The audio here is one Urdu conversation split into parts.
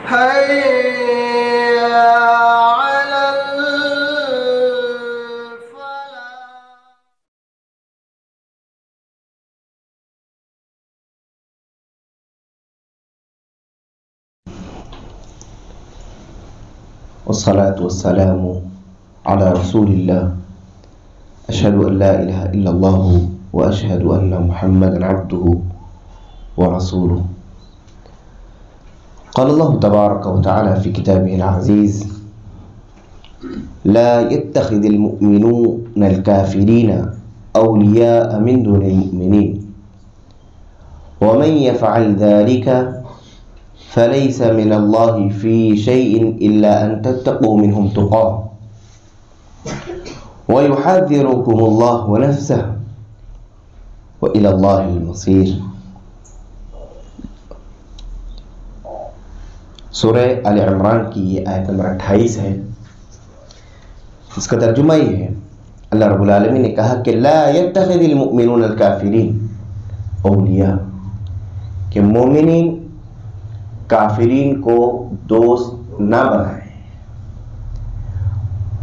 حي على الفلاح. والصلاة والسلام على رسول الله. أشهد أن لا إله إلا الله وأشهد أن محمدا عبده ورسوله. قال الله تبارك وتعالى في كتابه العزيز: لا يتخذ المؤمنون الكافرين أولياء من دون المؤمنين ومن يفعل ذلك فليس من الله في شيء إلا أن تتقوا منهم تقاه ويحذركم الله ونفسه وإلى الله المصير. سورہ آل عمران کی یہ آیت نمبر 28 ہے. اس کا ترجمہ یہ ہے، اللہ رب العالمین نے کہا کہ لا يتخذ المؤمنون الكافرین اولیاء، کہ مومنین کافرین کو دوست نہ بنائیں.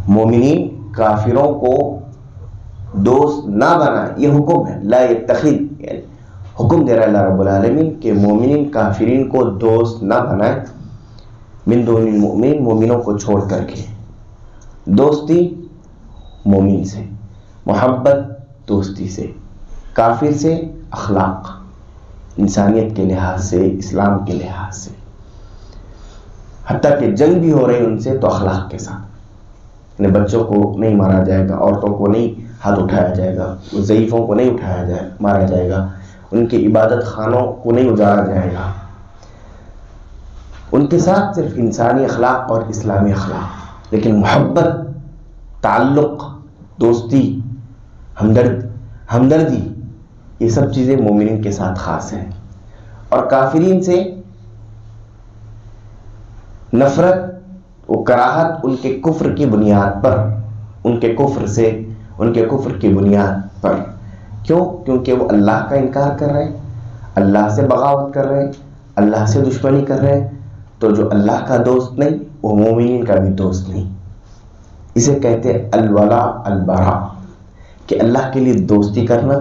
مومنین کافروں کو دوست نہ بنائیں، یہ حکم ہے. لا يتخذ، یعنی حکم دے رہا ہے اللہ رب العالمین کہ مومنین کافرین کو دوست نہ بنائیں. من دون المؤمنین، مومنوں کو چھوڑ کر کے. دوستی مومن سے، محبت دوستی سے، کافر سے اخلاق، انسانیت کے لحاظ سے، اسلام کے لحاظ سے. حتیٰ کہ جنگ بھی ہو رہی ان سے تو اخلاق کے ساتھ. یعنی بچوں کو نہیں مارا جائے گا، عورتوں کو نہیں ہاتھ اٹھایا جائے گا، ضعیفوں کو نہیں مارا جائے گا، ان کے عبادت خانوں کو نہیں اجاڑا جائے گا. ان کے ساتھ صرف انسانی اخلاق اور اسلامی اخلاق، لیکن محبت، تعلق، دوستی، ہمدردی، یہ سب چیزیں مومنین کے ساتھ خاص ہیں. اور کافرین سے نفرت و کراہت ان کے کفر کی بنیاد پر، ان کے کفر کی بنیاد پر. کیوں؟ کیونکہ وہ اللہ کا انکار کر رہے ہیں، اللہ سے بغاوت کر رہے ہیں، اللہ سے دشمنی کر رہے ہیں. تو جو اللہ کا دوست نہیں وہ مومنین کا بھی دوست نہیں. اسے کہتے ہیں الولا البرا، کہ اللہ کے لیے دوستی کرنا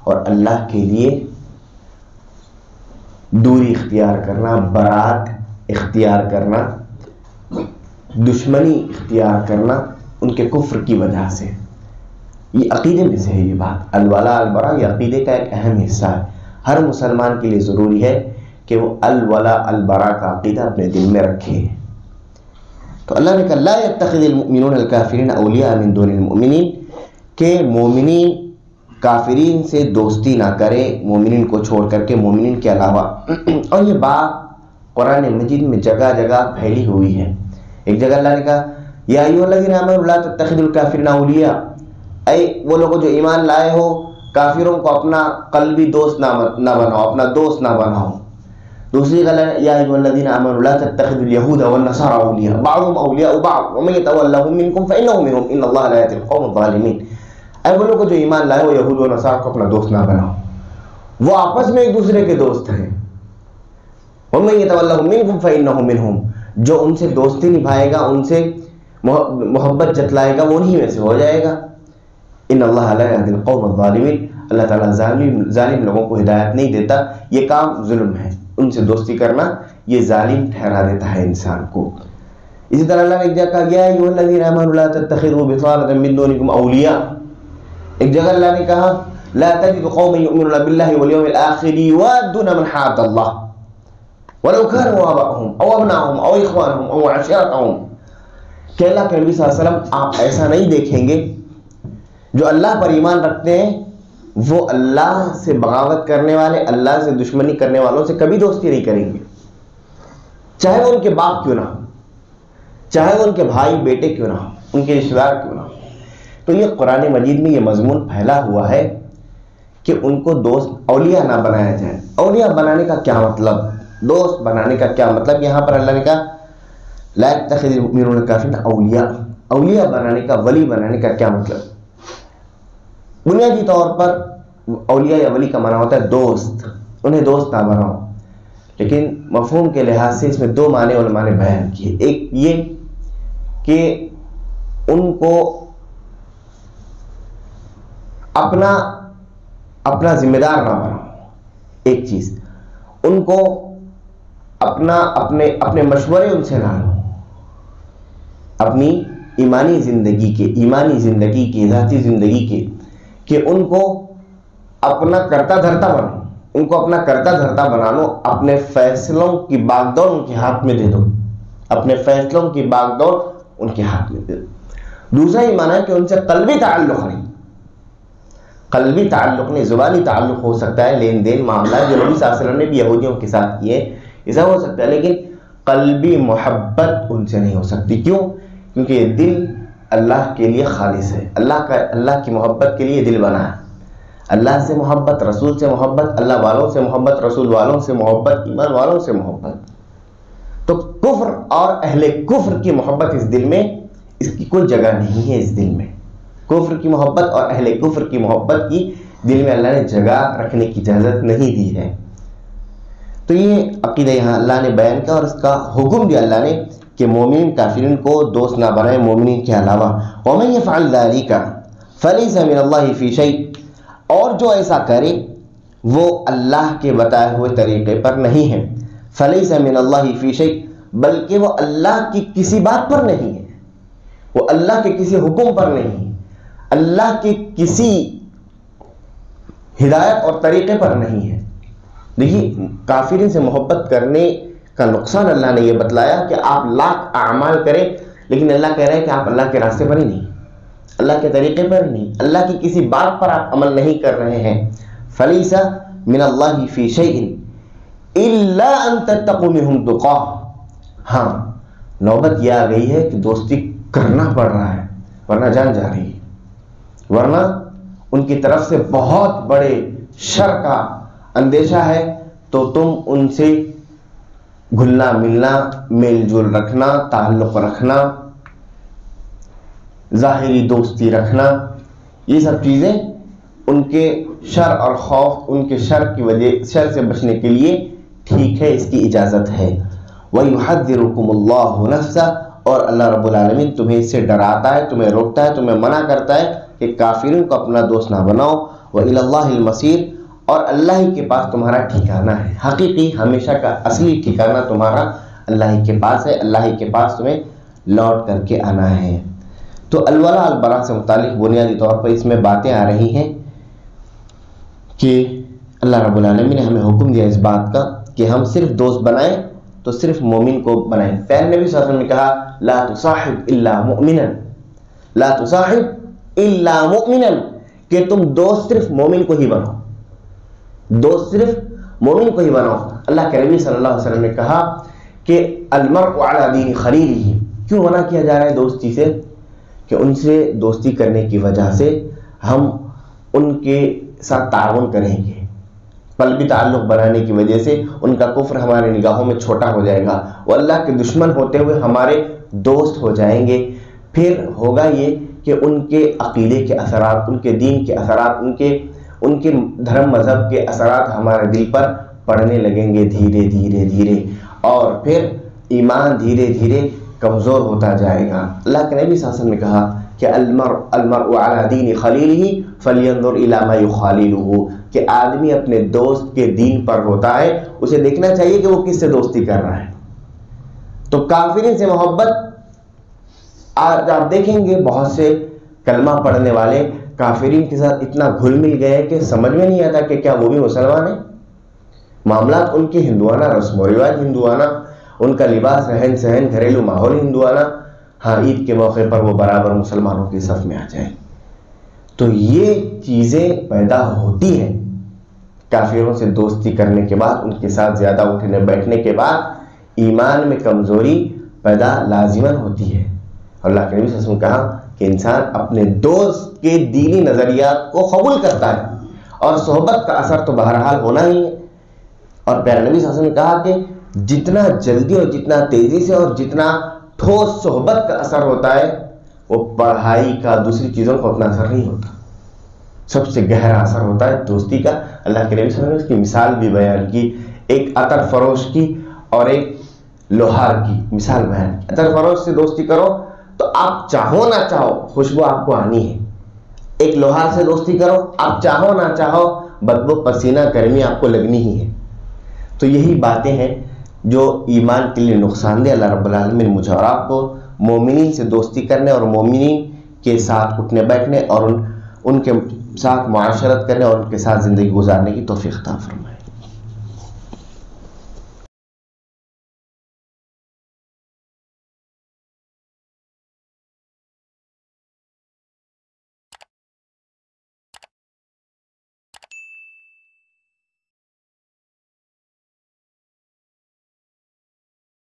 اور اللہ کے لیے دوری اختیار کرنا، برات اختیار کرنا، دشمنی اختیار کرنا ان کے کفر کی وجہ سے. یہ عقیدے میں سے ہے. یہ بات الولا البرا یہ عقیدے کا ایک اہم حصہ ہے. ہر مسلمان کے لیے ضروری ہے کہ وہ الولا البرا کا عقیدہ اپنے دل میں رکھے. تو اللہ نے کہا لا يتخذ المؤمنون الكافرین اولیاء من دون المؤمنین، کہ مومنین کافرین سے دوستی نہ کرے، مومنین کو چھوڑ کر کے، مومنین کے علاوہ. اور یہ بات قرآن مجید میں جگہ جگہ پھیلی ہوئی ہے. ایک جگہ اللہ نے کہا یا ایھا الذین آمنوا لا تتخذوا الکافرین اولیاء، اے وہ لوگ جو ایمان لائے ہو، کافروں کو اپنا قلبی دوست نہ بناؤ، اپنا دوست نہ بناؤ. دوسری غلط یا ایھا الذین آمنوا لا تتخذوا اليهود والنصارى اولیاء بعضهم اولیاء بعض ومن يتولهم منکم فانه منهم ان اللہ لا یهدی القوم الظالمین. اے وہ لوگ جو ایمان لائے ہو، یہود و نصارہ کو اپنا دوست نہ بناؤ، وہ آپس میں ایک دوسرے کے دوست ہیں. ومن يتولهم منکم فانه منهم، جو ان سے دوستی نبھائے گا، ان سے محبت جتلائے گا، وہ انہی میں سے ہو جائے گا. ان اللہ لا یهدی القوم الظالمین، اللہ تعالیٰ ظالم لوگوں کو ہدایت نہیں دیتا. یہ کام ظلم ہے، ان سے دوستی کرنا یہ ظالم ٹھہرا دیتا ہے انسان کو. اسی طرح اللہ نے ایک جگہ کہا یا ایھا الذین آمنوا لا تتخذوا بطانة من دونکم اولیاء. ایک جگہ اللہ نے کہا لا تجد قوما یؤمنون باللہ والیوم الآخر یوادون من حاد اللہ ولو كانوا آباءهم او ابناءهم او اخوانهم او عشیرتهم. کہ اللہ کے نبی صلی اللہ علیہ وسلم آپ ایسا نہیں دیکھیں گے، جو اللہ پر ایمان رکھتے ہیں وہ اللہ سے بغاوت کرنے والے، اللہ سے دشمنی کرنے والوں سے کبھی دوستی نہیں کریں گے، چاہے وہ ان کے باپ کیوں نہ ہو، چاہے وہ ان کے بھائی بیٹے کیوں نہ ہو، ان کے رشتہ دار کیوں نہ ہو. تو یہ قرآن مجید میں یہ مضمون پھیلا ہوا ہے کہ ان کو دوست اولیاء نہ بنایا جائے. اولیاء بنانے کا کیا مطلب، دوست بنانے کا کیا مطلب؟ یہاں پر اللہ نے کہا لا يتخذ المؤمنون الکافرین اولیاء. اولیاء بنانے کا، ولی بنانے کا کیا مطلب؟ بنیادی طور پر اولیاء یا ولی کا معنی ہوتا ہے دوست. انہیں دوست نہ بناؤ، لیکن مفہوم کے لحاظ سے اس میں دو معنی علماء نے بیان کیے. ایک یہ کہ ان کو اپنا ذمہ دار نہ بناؤ. ایک چیز ان کو اپنے مشورے ان سے نہ لو. اپنی ایمانی زندگی کے ذاتی زندگی کے کہ ان کو اپنا کرتا دھرتا بناؤ. ان کو اپنا کرتا دھرتا بنا لو. اپنے فیصلوں کی باغ دوڑ ان کے ہاتھ میں دے دو. اپنے فیصلوں کی باغ دوڑ ان کے ہاتھ میں دے دو. دوسرا یہ مانا ہے کہ ان سے قلبی تعلق نہیں. قلبی تعلق نہیں، زبانی تعلق ہو سکتا ہے، لین دین معاملات جو نبی صلی اللہ علیہ وسلم نے بھی یہودیوں کے ساتھ کیے ایسا ہو سکتا ہے، لیکن قلبی محبت ان سے نہیں ہو سکتی. کیوں؟ کیونکہ یہ دل اللہ کے لیے خالص ہے. اللہ کی محبت کے لیے دل بنا ہے. اللہ سے محبت، رسول سے محبت، اللہ والوں سے محبت، رسول والوں سے محبت، ایمان والوں سے محبت. تو کفر اور اہل کفر کی محبت اس دل میں، اس کی کوئی جگہ نہیں ہے. اس دل میں کفر کی محبت اور اہل کفر کی محبت کی دل میں اللہ نے جگہ رکھنے کی اجازت نہیں دی ہے. تو یہ عقیدہ یہاں اللہ نے بیان کیا اور اس کا حکم دیا اللہ نے کہ مومن کافرین کو دوست نہ بنائے مومنین کے علاوہ. وَمَن يَفْعَلْ ذَلِكَ فَلَيْسَ مِنَ اللَّهِ فِي شَيْءٍ، اور جو ایسا کرے وہ اللہ کے بتائے ہوئے طریقے پر نہیں ہے. فَلَيْسَ مِنَ اللَّهِ فِي شَيْءٍ، بلکہ وہ اللہ کی کسی بات پر نہیں ہے، وہ اللہ کے کسی حکم پر نہیں ہے، اللہ کی کسی ہدایت اور طریقے پر نہیں ہے. دیکھیے کافرین سے محبت کرنے کا نقصان اللہ نے یہ بتلایا کہ آپ لاکھ اعمال کریں لیکن اللہ کہہ رہا ہے کہ آپ اللہ کے راستے پر ہی نہیں، اللہ کے طریقے پر نہیں، اللہ کی کسی بات پر آپ عمل نہیں کر رہے ہیں. فَلَيْسَ مِنَ اللَّهِ فِي شَيْءٍ إِلَّا أَن تَتَّقُوا مِنْهُمْ تُقَاةً. ہاں نوبت یہ آ گئی ہے کہ دوستی کرنا پڑ رہا ہے ورنہ جان جا رہی ہے، ورنہ ان کی طرف سے بہت بڑے شر کا اندیشہ ہے. تو تم ان سے گھلنا ملنا، میل جول رکھنا، تعلق رکھنا، ظاہری دوستی رکھنا، یہ سب چیزیں ان کے شر اور خوف، ان کے شر کی وجہ شر سے بچنے کے لیے ٹھیک ہے، اس کی اجازت ہے. وَيُحَذِّرُكُمُ اللَّهُ نَفْسَهُ، اور اللہ رب العالمین تمہیں اس سے ڈراتا ہے، تمہیں روکتا ہے، تمہیں منع کرتا ہے کہ کافرین کو اپنا دوست نہ بناؤ. وَإِلَى اللَّهِ الْمَصِيرُ، اور اللہ ہی کے پاس تمہارا ٹھکانہ ہے. حقیقی ہمیشہ کا اصلی ٹھکانہ تمہارا اللہ ہی کے پاس ہے. اللہ ہی کے پاس تمہیں لوٹ کر کے آنا ہے. تو الولاء البراء سے متعلق بنیادی طور پر اس میں باتیں آ رہی ہیں کہ اللہ رب العالمین نے ہمیں حکم دیا اس بات کا کہ ہم صرف دوست بنائیں تو صرف مومن کو بنائیں. پیارے نبی صلی اللہ علیہ وسلم نے کہا لا تصاحب الا مؤمنا، لا تصاحب الا مؤمنا، کہ تم دوست صرف مومن کو ہی بناؤ، دوست صرف مومن کو ہی بناؤ. اللہ کے نبی صلی اللہ علیہ وسلم نے کہا کہ المرء علی دین خلیلہ. کیوں منع کیا جا رہا ہے دوستی سے؟ کہ ان سے دوستی کرنے کی وجہ سے ہم ان کے ساتھ تعاون کریں گے، قلبی تعلق بنانے کی وجہ سے ان کا کفر ہمارے نگاہوں میں چھوٹا ہو جائے گا، وہ اللہ کے دشمن ہوتے ہوئے ہمارے دوست ہو جائیں گے. پھر ہوگا یہ کہ ان کے عقیدے کے اثرات، ان کے دین کے اثرات، ان کے دھرم مذہب کے اثرات ہمارے دل پر پڑنے لگیں گے دھیرے دھیرے دھیرے، اور پھر ایمان دھیرے دھیرے کمزور ہوتا جائے گا. اللہ کے نبی صلی اللہ علیہ وسلم نے کہا کہ المرء علی دین خلیلہ فلینظر الی ما یخاللہ، کہ آدمی اپنے دوست کے دین پر ہوتا ہے، اسے دیکھنا چاہیے کہ وہ کس سے دوستی کر رہا ہے. تو کافرین سے محبت، آج آپ دیکھیں گے بہت سے کلمہ پڑھنے والے کافرین کے ساتھ اتنا گھل مل گئے کہ سمجھ میں نہیں آتا کہ کیا وہ بھی مسلمان ہیں. معاملات ان کے ہندوانہ، رسم و رواج ہندوانہ، ان کا لباس، رہن سہن، گھریلو ماحول ہندوانہ. ہاں عید کے موقع پر وہ برابر مسلمانوں کے صف میں آ جائیں. تو یہ چیزیں پیدا ہوتی ہیں کافروں سے دوستی کرنے کے بعد، ان کے ساتھ زیادہ اٹھنے بیٹھنے کے بعد ایمان میں کمزوری پیدا لازماً ہوتی ہے. اللہ کے نبی صلی اللہ علیہ وسلم نے کہا کہ انسان اپنے دوست کے دینی نظریات کو قبول کرتا ہے اور صحبت کا اثر تو بہرحال ہونا ہی ہے. اور پیارے نبی صلی اللہ علیہ وسلم نے کہا کہ جتنا جلدی اور جتنا تیزی سے اور جتنا ٹھوس صحبت کا اثر ہوتا ہے وہ پڑھائی کا، دوسری چیزوں کا اتنا اثر نہیں ہوتا. سب سے گہرا اثر ہوتا ہے دوستی کا. اللہ کے نبی صلی اللہ علیہ وسلم نے اس کی مثال بھی بیان کی. ایک عطر فروش کی اور ایک لوہار کی مثال بیان. عطر فروش سے دوستی کرو تو آپ چاہو نہ چاہو خوشبو آپ کو آنی ہے. ایک لوہار سے دوستی کرو، آپ چاہو نہ چاہو بدبو پسینہ گرمی آپ کو لگنی ہی ہے. تو یہی باتیں ہیں جو ایمان کے لیے نقصان دہ. اللہ رب العالمین مجھے اور آپ کو مومنین سے دوستی کرنے اور مومنین کے ساتھ اٹھنے بیٹھنے اور ان کے ساتھ معاشرت کرنے اور ان کے ساتھ زندگی گزارنے کی توفیق عطا فرمائے.